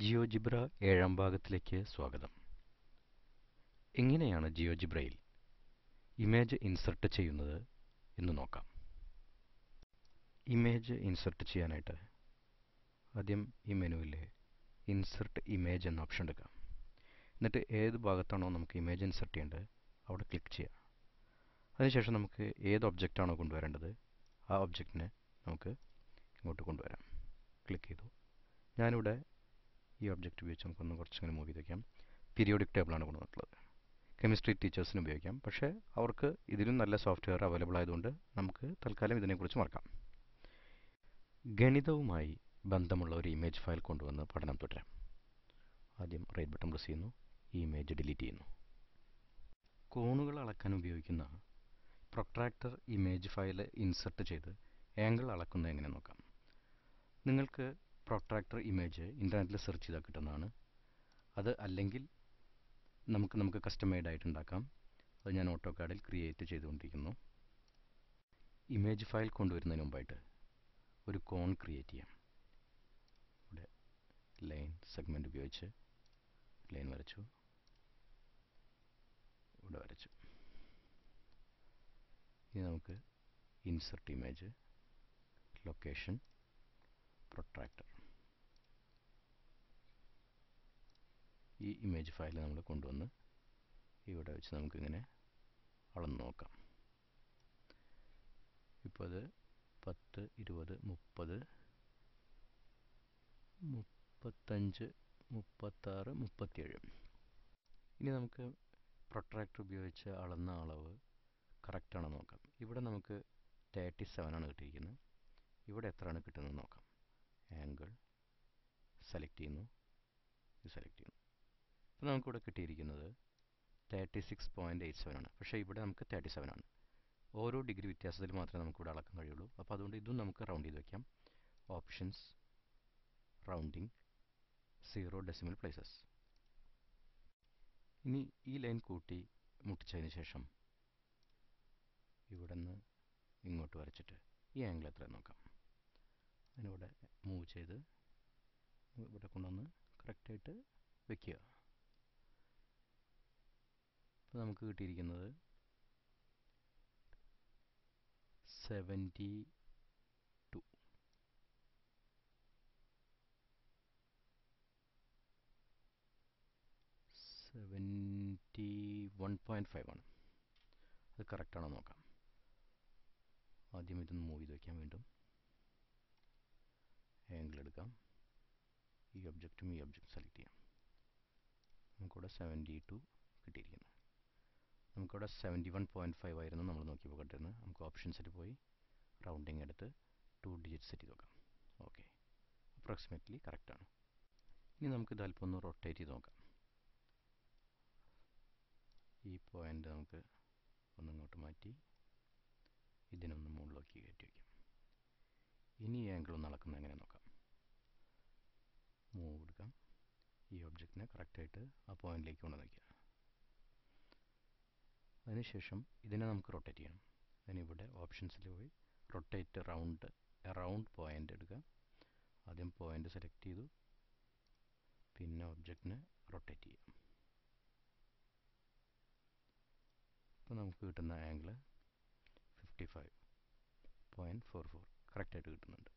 GeoGebra ഏഴാം ഭാഗത്തിലേക്ക് സ്വാഗതം. എങ്ങനെയാണ് ജിയോജിബ്രയിൽ ഇമേജ് ഇൻസർട്ട് ചെയ്യുന്നത് എന്ന് നോക്കാം. ഇമേജ് ഇൻസർട്ട് ചെയ്യാനായിട്ട് ആദ്യം ഈ മെനുവിലെ ഇൻസർട്ട് ഇമേജ് എന്ന ഓപ്ഷൻ എടുക്കാം. എന്നിട്ട് ഏത് ഭാഗത്താണോ നമുക്ക് ഇമേജ് ഇൻസർട്ട് ചെയ്യേണ്ടത് അവിടെ ക്ലിക്ക് ചെയ്യുക. അതിനുശേഷം നമുക്ക് ഏത് ഒബ്ജക്റ്റാണോ കൊണ്ടുവരേണ്ടത് ആ ഒബ്ജക്റ്റിനെ നമുക്ക് ഇങ്ങോട്ട് കൊണ്ടുവരാം. ക്ലിക്ക് ചെയ്തു. ഞാനിവിടെ ഈ ഒബ്ജക്റ്റ് ഉപയോഗിച്ച് നമുക്കൊന്ന് കുറച്ചിങ്ങനെ മൂവ് ചെയ്ത് വയ്ക്കാം. പീരിയോഡിക് ടേബിളാണ് കൊണ്ടുവന്നിട്ടുള്ളത്. കെമിസ്ട്രി ടീച്ചേഴ്സിന് ഉപയോഗിക്കാം. പക്ഷേ അവർക്ക് ഇതിലും നല്ല സോഫ്റ്റ്വെയർ അവൈലബിൾ ആയതുകൊണ്ട് നമുക്ക് തൽക്കാലം ഇതിനെക്കുറിച്ച് മറക്കാം. ഗണിതവുമായി ബന്ധമുള്ള ഒരു ഇമേജ് ഫയൽ കൊണ്ടുവന്ന് പഠനം തുടരാം. ആദ്യം റൈറ്റ് ബട്ടൺ പ്രസ് ചെയ്യുന്നു. ഈ ഇമേജ് ഡിലീറ്റ് ചെയ്യുന്നു. കോണുകൾ അളക്കാൻ ഉപയോഗിക്കുന്ന പ്രൊട്രാക്ടർ ഇമേജ് ഫയൽ ഇൻസർട്ട് ചെയ്ത് ആംഗിൾ അളക്കുന്നത് എങ്ങനെ നോക്കാം. നിങ്ങൾക്ക് പ്രൊട്രാക്ടർ ഇമേജ് ഇൻ്റർനെറ്റിൽ സെർച്ച് ചെയ്താൽ കിട്ടുന്നതാണ്. അത് അല്ലെങ്കിൽ നമുക്ക് കസ്റ്റം മെയ്ഡ് ആയിട്ട് ഉണ്ടാക്കാം. അത് ഞാൻ ഓട്ടോകാഡിൽ ക്രിയേറ്റ് ചെയ്തുകൊണ്ടിരിക്കുന്നു. ഇമേജ് ഫയൽ കൊണ്ടുവരുന്നതിന് മുമ്പായിട്ട് ഒരു കോൺ ക്രിയേറ്റ് ചെയ്യാം. ഇവിടെ ലൈൻ സെഗ്മെൻറ്റ് ഉപയോഗിച്ച് ലൈൻ വരച്ചു. ഇവിടെ വരച്ചു. ഇനി നമുക്ക് ഇൻസർട്ട് ഇമേജ്, ലൊക്കേഷൻ, പ്രൊട്രാക്ടർ, ഈ ഇമേജ് ഫയൽ നമ്മൾ കൊണ്ടുവന്ന് ഇവിടെ വെച്ച് നമുക്കിങ്ങനെ അളന്ന് നോക്കാം. ഇപ്പോൾ അത് 10, 20, 30, 35, 36, 37. ഇനി നമുക്ക് പ്രൊട്രാക്ടർ ഉപയോഗിച്ച് അളന്ന അളവ് കറക്റ്റാണോ നോക്കാം. ഇവിടെ നമുക്ക് 37 ആണ് കിട്ടിയിരിക്കുന്നത്. ഇവിടെ എത്രയാണ് കിട്ടുന്നത് നോക്കാം. ആംഗിൾ സെലക്ട് ചെയ്യുന്നു. ഇത് സെലക്ട് ചെയ്യുന്നു. അപ്പോൾ നമുക്കിവിടെ കിട്ടിയിരിക്കുന്നത് 36.87 ആണ്. പക്ഷേ ഇവിടെ നമുക്ക് 37 ആണ്. ഓരോ ഡിഗ്രി വ്യത്യാസത്തിൽ മാത്രമേ നമുക്കിവിടെ അളക്കാൻ കഴിയുള്ളൂ. അപ്പോൾ അതുകൊണ്ട് ഇതും നമുക്ക് റൗണ്ട് ചെയ്ത് വയ്ക്കാം. Options, rounding, 0 decimal places. ഇനി ഈ ലൈൻ കൂട്ടി മുട്ടിച്ചതിന് ശേഷം ഇവിടെ നിന്ന് ഇങ്ങോട്ട് വരച്ചിട്ട് ഈ ആംഗിൾ എത്രയെന്ന് നോക്കാം. അതിനിവിടെ മൂവ് ചെയ്ത് ഇവിടെ കൊണ്ടുവന്ന് കറക്റ്റായിട്ട് വയ്ക്കുക. അപ്പോൾ നമുക്ക് കിട്ടിയിരിക്കുന്നത് 72, 71.5 ആണ്. അത് കറക്റ്റാണോ നോക്കാം. ആദ്യം ഇതൊന്ന് മൂവ് ചെയ്ത് വയ്ക്കാം. വീണ്ടും ആംഗിൾ എടുക്കാം. ഈ ഒബ്ജക്റ്റും ഈ ഒബ്ജക്റ്റും സെലക്ട് ചെയ്യാം. നമുക്കിവിടെ 72 കിട്ടിയിരിക്കുന്നു. നമുക്കിവിടെ 71.5 ആയിരുന്നു നമ്മൾ നോക്കിയപ്പോൾ കണ്ടിരുന്നത്. നമുക്ക് ഓപ്ഷൻസിൽ പോയി റൗണ്ടിങ് എടുത്ത് 2 ഡിജിറ്റ് സെറ്റ് ചെയ്ത് നോക്കാം. ഓക്കെ, അപ്രോക്സിമേറ്റ്ലി കറക്റ്റാണ്. ഇനി നമുക്കിത് അല്പം ഒന്ന് റൊട്ടേറ്റ് ചെയ്ത് നോക്കാം. ഈ പോയിൻ്റ് നമുക്ക് ഒന്നിങ്ങോട്ട് മാറ്റി ഇതിനൊന്ന് മുകളിലേക്ക് കയറ്റി വയ്ക്കാം. ഇനി ഈ ആംഗിൾ ഒന്ന് അളക്കുന്നത് എങ്ങനെ നോക്കാം. മൂവ് എടുക്കാം. ഈ ഒബ്ജക്റ്റിനെ കറക്റ്റായിട്ട് ആ പോയിന്റിലേക്ക് കൊണ്ടുവന്ന് വയ്ക്കുക. അതിനുശേഷം ഇതിനെ നമുക്ക് റൊട്ടേറ്റ് ചെയ്യണം. അതിനിവിടെ ഓപ്ഷൻസിൽ പോയി റൊട്ടേറ്റ് റൗണ്ട് പോയിൻ്റ് എടുക്കുക. ആദ്യം പോയിൻ്റ് സെലക്ട് ചെയ്തു. പിന്നെ ഒബ്ജക്റ്റിനെ റൊട്ടേറ്റ് ചെയ്യാം. ഇപ്പോൾ നമുക്ക് കിട്ടുന്ന ആംഗിൾ 55.44 കറക്റ്റായിട്ട് കിട്ടുന്നുണ്ട്.